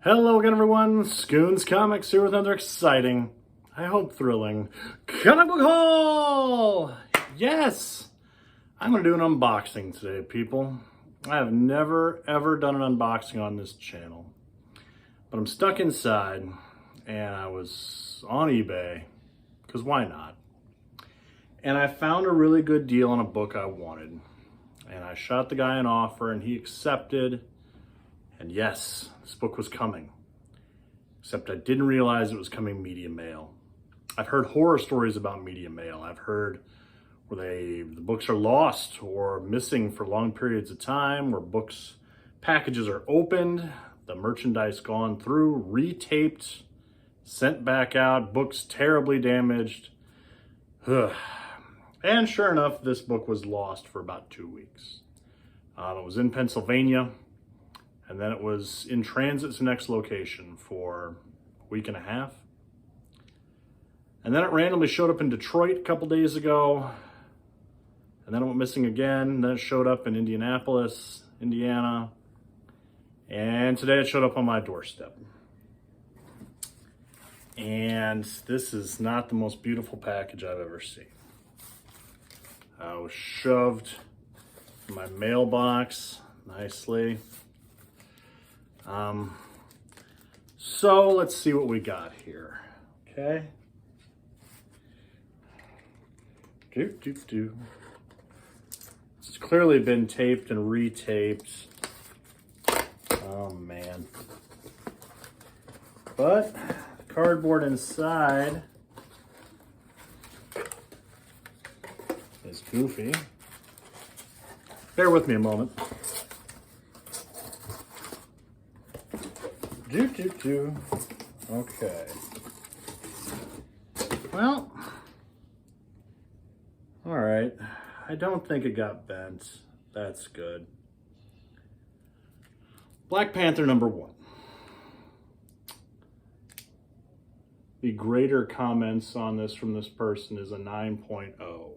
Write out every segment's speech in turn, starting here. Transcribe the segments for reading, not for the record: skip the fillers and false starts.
Hello again, everyone. Scoons Comics here with another exciting, I hope thrilling, comic book haul! Yes! I'm going to do an unboxing today, people. I have never, ever done an unboxing on this channel. But I'm stuck inside, and I was on eBay, because why not? And I found a really good deal on a book I wanted. And I shot the guy an offer, and he accepted. And yes, this book was coming, except I didn't realize it was coming media mail. I've heard horror stories about media mail. I've heard where the books are lost or missing for long periods of time, where packages are opened, the merchandise gone through, retaped, sent back out, books terribly damaged. And sure enough, this book was lost for about 2 weeks. It was in Pennsylvania. And then it was in transit to the next location for a week and a half. And then it randomly showed up in Detroit a couple days ago. And then it went missing again. And then it showed up in Indianapolis, Indiana. And today it showed up on my doorstep. And this is not the most beautiful package I've ever seen. I was shoved in my mailbox nicely. So let's see what we got here. Okay. It's clearly been taped and retaped. Oh man. But the cardboard inside is goofy. Bear with me a moment. Okay. Well, all right. I don't think it got bent. That's good. Black Panther #1. The greater comments on this from this person is a 9.0.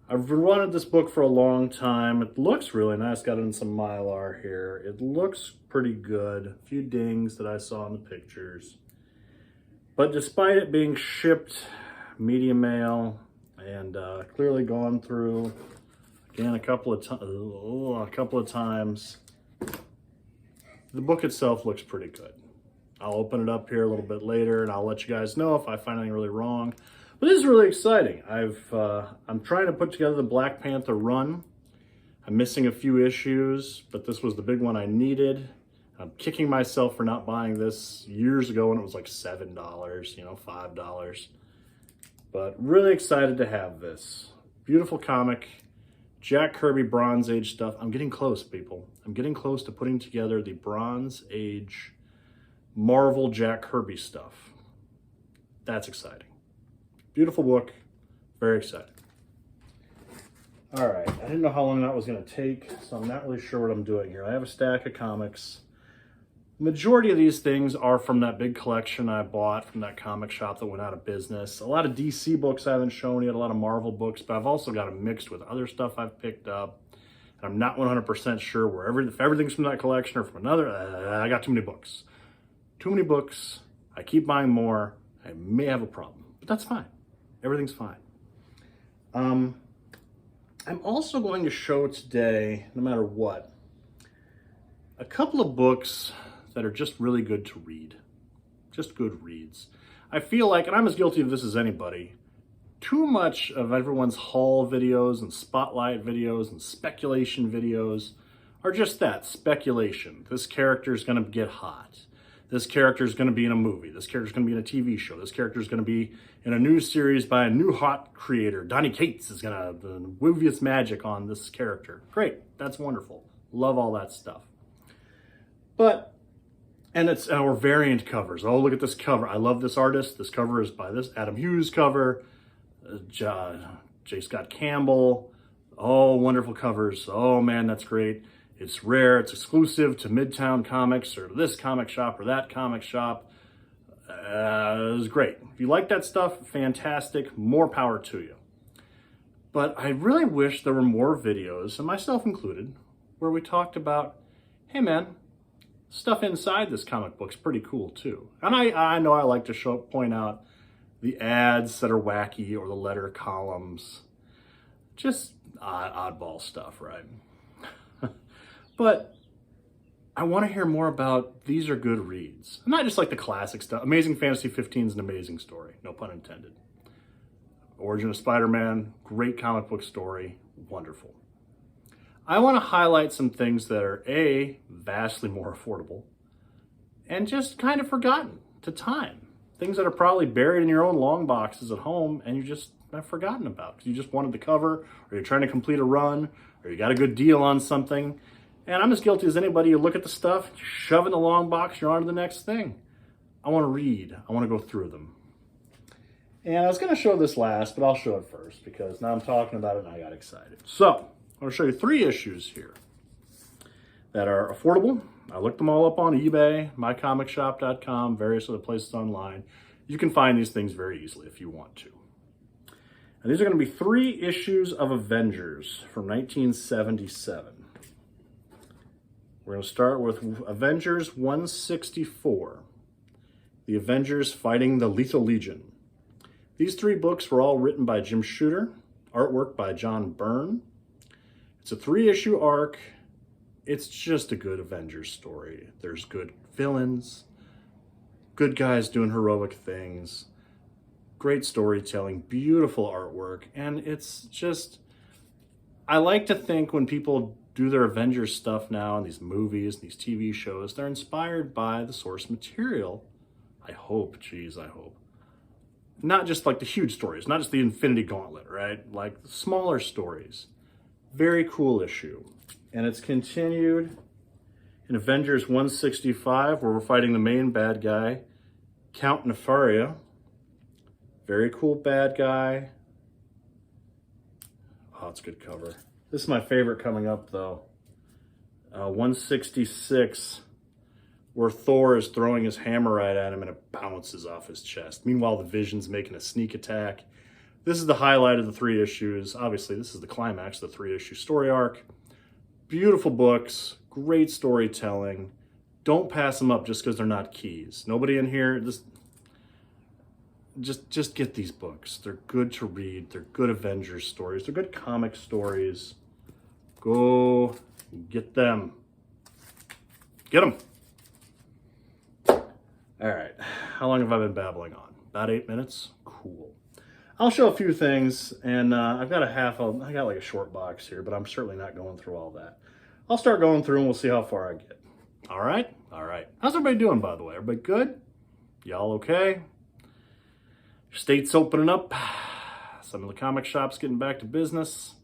I've wanted this book for a long time. It looks really nice. Got it in some Mylar here. It looks pretty good. A few dings that I saw in the pictures. But despite it being shipped media mail and clearly gone through again a couple of times, the book itself looks pretty good. I'll open it up here a little bit later and I'll let you guys know if I find anything really wrong. But this is really exciting. I'm trying to put together the Black Panther run. I'm missing a few issues, but this was the big one I needed. I'm kicking myself for not buying this years ago when it was like $7, $5. But really excited to have this. Beautiful comic. Jack Kirby Bronze Age stuff. I'm getting close, people. I'm getting close to putting together the Bronze Age Marvel Jack Kirby stuff. That's exciting. Beautiful book, very excited. All right, I didn't know how long that was gonna take, so I'm not really sure what I'm doing here. I have a stack of comics. The majority of these things are from that big collection I bought from that comic shop that went out of business. A lot of DC books I haven't shown yet, a lot of Marvel books, but I've also got them mixed with other stuff I've picked up. And I'm not 100% sure if everything's from that collection or from another. I got too many books. Too many books. I keep buying more. I may have a problem, but that's fine. Everything's fine. I'm also going to show today, no matter what, a couple of books that are just really good to read. Just good reads. I feel like, and I'm as guilty of this as anybody, too much of everyone's haul videos and spotlight videos and speculation videos are just that, speculation. This character is going to get hot. This character is going to be in a movie. This character is going to be in a TV show. This character is going to be in a new series by a new hot creator. Donny Cates is going to weave his magic on this character. Great. That's wonderful. Love all that stuff. But, and it's our variant covers. Oh, look at this cover. I love this artist. This cover is by this Adam Hughes cover. J. Scott Campbell. Oh, wonderful covers. Oh, man, that's great. It's rare, it's exclusive to Midtown Comics or this comic shop or that comic shop. It was great. If you like that stuff, fantastic, more power to you. But I really wish there were more videos, and myself included, where we talked about, hey man, stuff inside this comic book's pretty cool too. And I know I like to point out the ads that are wacky or the letter columns. Just oddball stuff, right? But I want to hear more about these are good reads. Not just like the classic stuff. Amazing Fantasy 15 is an amazing story, no pun intended. Origin of Spider-Man, great comic book story, wonderful. I want to highlight some things that are A, vastly more affordable, and just kind of forgotten to time. Things that are probably buried in your own long boxes at home and you just have forgotten about because you just wanted the cover, or you're trying to complete a run, or you got a good deal on something. And I'm as guilty as anybody. You look at the stuff, shove in the long box, you're on to the next thing. I want to read. I want to go through them. And I was going to show this last, but I'll show it first because now I'm talking about it and I got excited. So, I'm going to show you 3 issues here that are affordable. I looked them all up on eBay, mycomicshop.com, various other places online. You can find these things very easily if you want to. And these are going to be 3 issues of Avengers from 1977. We're going to start with Avengers 164, The Avengers Fighting the Lethal Legion. These 3 books were all written by Jim Shooter, artwork by John Byrne. It's a 3-issue arc. It's just a good Avengers story. There's good villains, good guys doing heroic things, great storytelling, beautiful artwork, and it's just, I like to think when people do their Avengers stuff now in these movies, these TV shows, they're inspired by the source material. I hope. Not just like the huge stories, not just the Infinity Gauntlet, right? Like smaller stories. Very cool issue. And it's continued in Avengers 165, where we're fighting the main bad guy, Count Nefaria. Very cool bad guy. Oh, it's a good cover. This is my favorite coming up, though. 166, where Thor is throwing his hammer right at him and it bounces off his chest. Meanwhile, the Vision's making a sneak attack. This is the highlight of the 3 issues. Obviously, this is the climax of the 3-issue story arc. Beautiful books, great storytelling. Don't pass them up just because they're not keys. Nobody in here, just get these books. They're good to read. They're good Avengers stories. They're good comic stories. Go get them. Get them. All right. How long have I been babbling on? About 8 minutes? Cool. I'll show a few things, and I got like a short box here, but I'm certainly not going through all that. I'll start going through and we'll see how far I get. All right? All right. How's everybody doing, by the way? Everybody good? Y'all okay? State's opening up. Some of the comic shops getting back to business.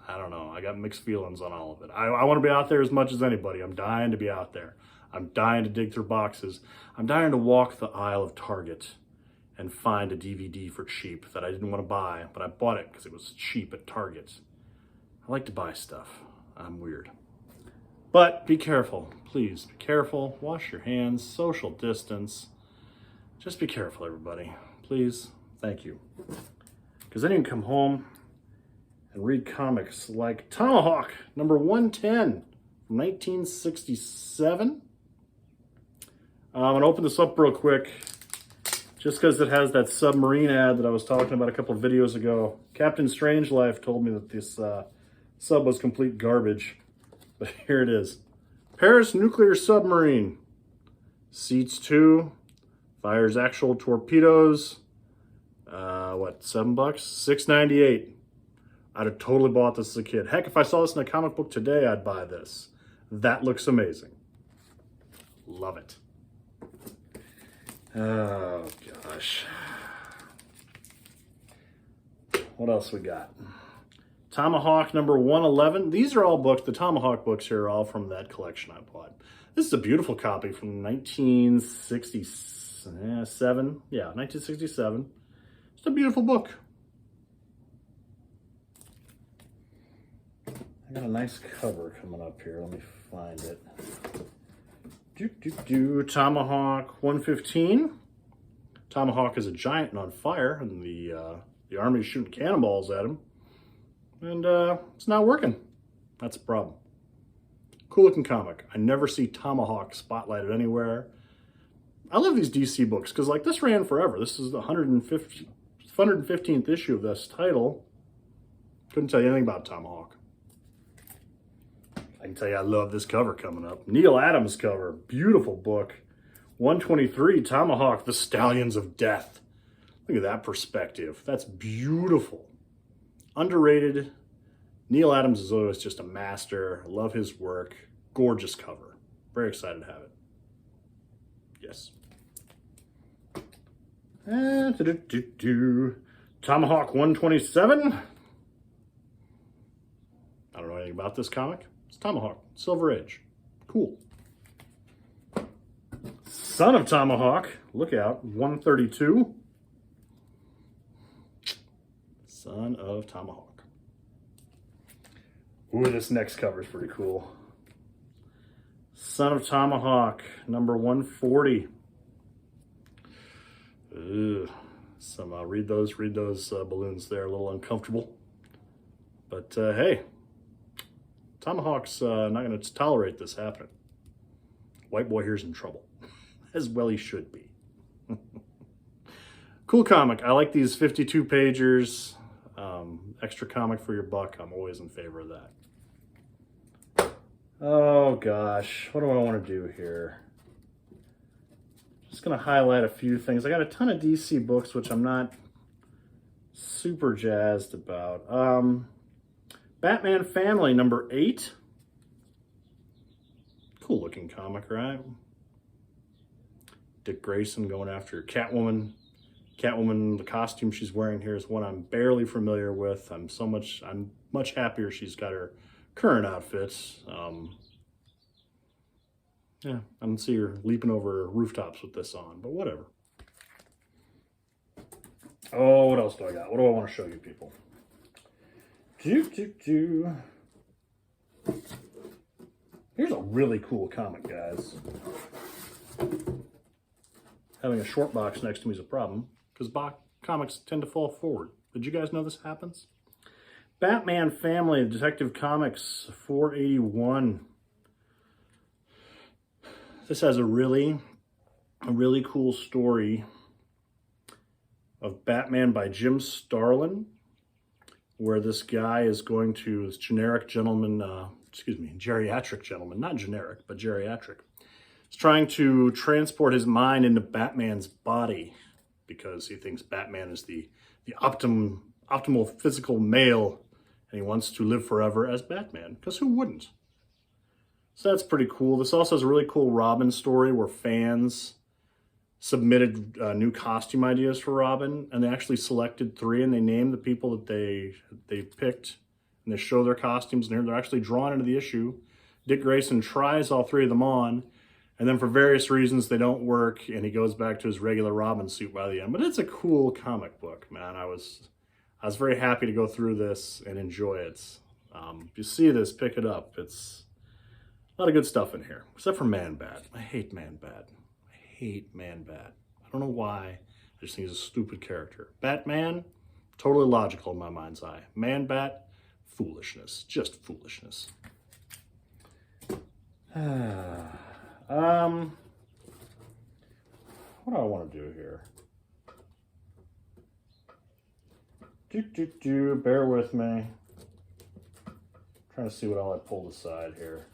I don't know. I got mixed feelings on all of it. I want to be out there as much as anybody. I'm dying to be out there. I'm dying to dig through boxes. I'm dying to walk the aisle of Target and find a DVD for cheap that I didn't want to buy, but I bought it because it was cheap at Target. I like to buy stuff. I'm weird. But be careful. Please be careful. Wash your hands. Social distance. Just be careful, everybody. Please. Thank you. Because then you can come home and read comics like Tomahawk, number 110 from 1967. I'm going to open this up real quick just because it has that submarine ad that I was talking about a couple of videos ago. Captain Strangelove told me that this sub was complete garbage, but here it is. Paris nuclear submarine. Seats 2. Fires actual torpedoes. What, $7? $6.98. I'd have totally bought this as a kid. Heck, if I saw this in a comic book today, I'd buy this. That looks amazing. Love it. Oh, gosh. What else we got? Tomahawk number 111. These are all books. The Tomahawk books here are all from that collection I bought. This is a beautiful copy from 1967. Yeah, 1967. It's a beautiful book. I got a nice cover coming up here. Let me find it. Tomahawk 115. Tomahawk is a giant and on fire, and the army's shooting cannonballs at him. And it's not working. That's a problem. Cool looking comic. I never see Tomahawk spotlighted anywhere. I love these DC books because like this ran forever. This is the 115th issue of this title. Couldn't tell you anything about Tomahawk. I can tell you I love this cover coming up. Neil Adams cover. Beautiful book. 123, Tomahawk, the Stallions of Death. Look at that perspective. That's beautiful. Underrated. Neil Adams is always just a master. I love his work. Gorgeous cover. Very excited to have it. Yes. Tomahawk 127. I don't know anything about this comic. It's Tomahawk, Silver Age. Cool. Son of Tomahawk, look out, 132. Son of Tomahawk. Ooh, this next cover is pretty cool. Son of Tomahawk, number 140. Ugh. Read those balloons there, a little uncomfortable. But hey, Tomahawk's not going to tolerate this happening. White boy here's in trouble. As well he should be. Cool comic. I like these 52 pagers. Extra comic for your buck. I'm always in favor of that. Oh gosh, what do I want to do here? Just going to highlight a few things. I got a ton of DC books, which I'm not super jazzed about. Batman Family, number 8. Cool looking comic, right? Dick Grayson going after Catwoman. Catwoman, the costume she's wearing here is one I'm barely familiar with. I'm much happier she's got her current outfits. Yeah, I don't see her leaping over rooftops with this on, but whatever. Oh, what else do I got? What do I want to show you people? Here's a really cool comic, guys. Having a short box next to me is a problem because comics tend to fall forward. Did you guys know this happens? Batman Family, Detective Comics 481. This has a really cool story of Batman by Jim Starlin, where this guy is going to, this geriatric gentleman, not generic, but geriatric. He's trying to transport his mind into Batman's body because he thinks Batman is the optimal physical male, and he wants to live forever as Batman, because who wouldn't? So that's pretty cool. This also has a really cool Robin story where fans submitted new costume ideas for Robin, and they actually selected 3, and they named the people that they picked, and they show their costumes, and they're actually drawn into the issue. Dick Grayson tries all 3 of them on, and then for various reasons they don't work, and he goes back to his regular Robin suit by the end. But it's a cool comic book, man. I was very happy to go through this and enjoy it. If you see this, pick it up. It's a lot of good stuff in here, except for Man-Bat. I hate Man-Bat. I hate Man-Bat. I don't know why. I just think he's a stupid character. Batman, totally logical in my mind's eye. Man-Bat, foolishness. Just foolishness. What do I want to do here? Bear with me. Trying to see what all I pulled aside here.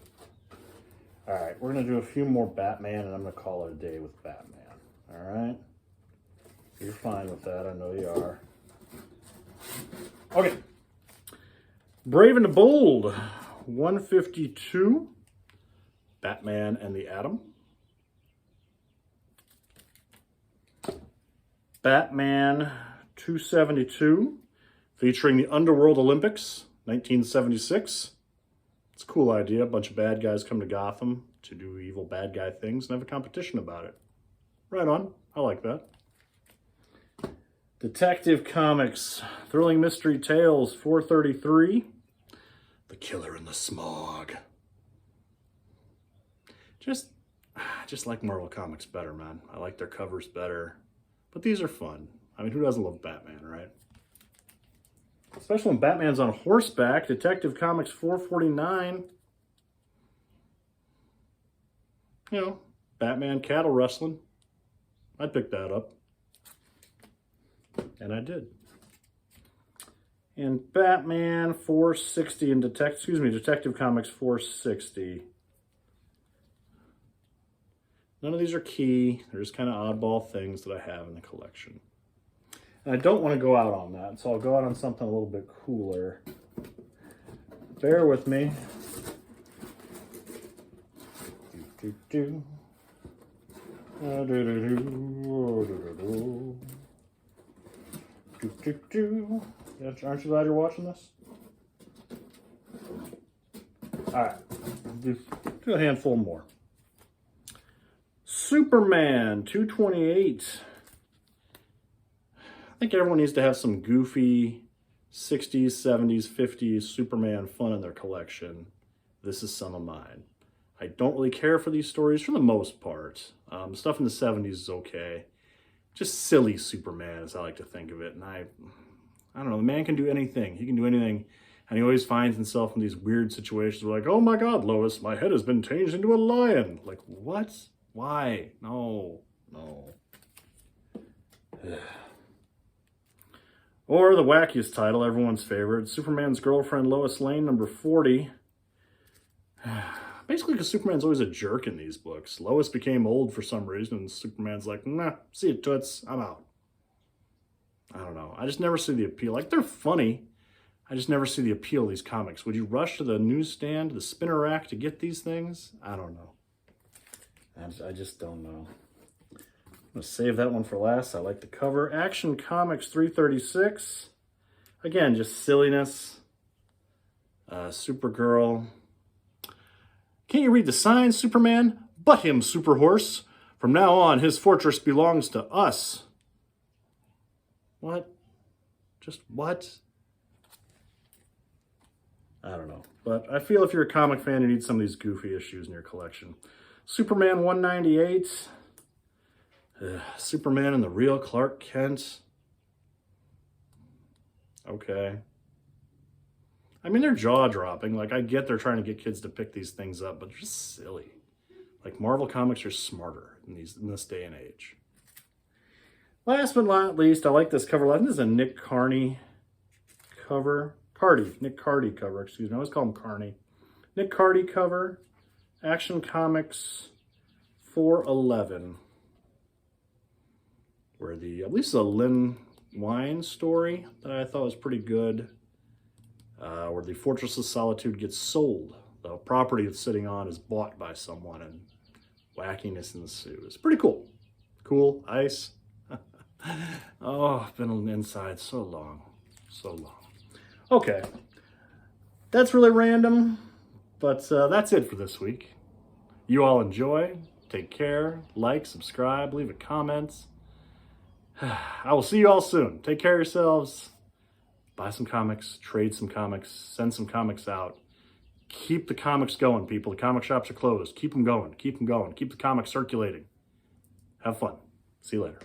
All right, we're going to do a few more Batman, and I'm going to call it a day with Batman. All right? You're fine with that. I know you are. Okay. Brave and the Bold, 152. Batman and the Atom. Batman 272, featuring the Underworld Olympics, 1976. It's a cool idea. A bunch of bad guys come to Gotham to do evil bad guy things and have a competition about it. Right on. I like that. Detective Comics, Thrilling Mystery Tales, 433. The Killer in the Smog. Just like Marvel Comics better, man. I like their covers better. But these are fun. I mean, who doesn't love Batman, right? Especially when Batman's on horseback. Detective Comics 449. You know, Batman cattle rustling. I'd pick that up. And I did. And Batman 460 and Detective Comics 460. None of these are key. They're just kind of oddball things that I have in the collection. And I don't want to go out on that, so I'll go out on something a little bit cooler. Bear with me. Aren't you glad you're watching this? All right, do a handful more. Superman 228. I think everyone needs to have some goofy 60s, 70s, 50s Superman fun in their collection. This is some of mine. I don't really care for these stories for the most part. Stuff in the 70s is okay. Just silly Superman, as I like to think of it. And I don't know, the man can do anything. He can do anything. And he always finds himself in these weird situations where like, oh my God, Lois, my head has been changed into a lion. Like, what? Why? No. Or the wackiest title, everyone's favorite, Superman's Girlfriend, Lois Lane, number 40. Basically, because Superman's always a jerk in these books. Lois became old for some reason, and Superman's like, nah, see you, toots, I'm out. I don't know. I just never see the appeal. Like, they're funny. I just never see the appeal of these comics. Would you rush to the newsstand, the spinner rack to get these things? I don't know. I just don't know. I'm going to save that one for last. I like the cover. Action Comics 336. Again, just silliness. Supergirl. Can't you read the signs, Superman? Butt him, Superhorse. From now on, his fortress belongs to us. What? Just what? I don't know. But I feel if you're a comic fan, you need some of these goofy issues in your collection. Superman 198. Superman and the Real Clark Kent. Okay. I mean, they're jaw-dropping. Like, I get they're trying to get kids to pick these things up, but they're just silly. Like, Marvel Comics are smarter in this day and age. Last but not least, I like this cover. This is a Nick Carney cover. Nick Cardy cover, excuse me. I always call him Carney. Nick Cardy cover. Action Comics 411. Where I believe it's a Lynn Wine story that I thought was pretty good. Where the Fortress of Solitude gets sold. The property it's sitting on is bought by someone and wackiness ensues. Pretty cool. Cool. Ice. Oh, I've been inside so long. So long. Okay. That's really random, but that's it for this week. You all enjoy. Take care. Like, subscribe, leave a comment. I will see you all soon. Take care of yourselves. Buy some comics, trade some comics, send some comics out. Keep the comics going, people. The comic shops are closed. Keep them going. Keep them going. Keep the comics circulating. Have fun. See you later.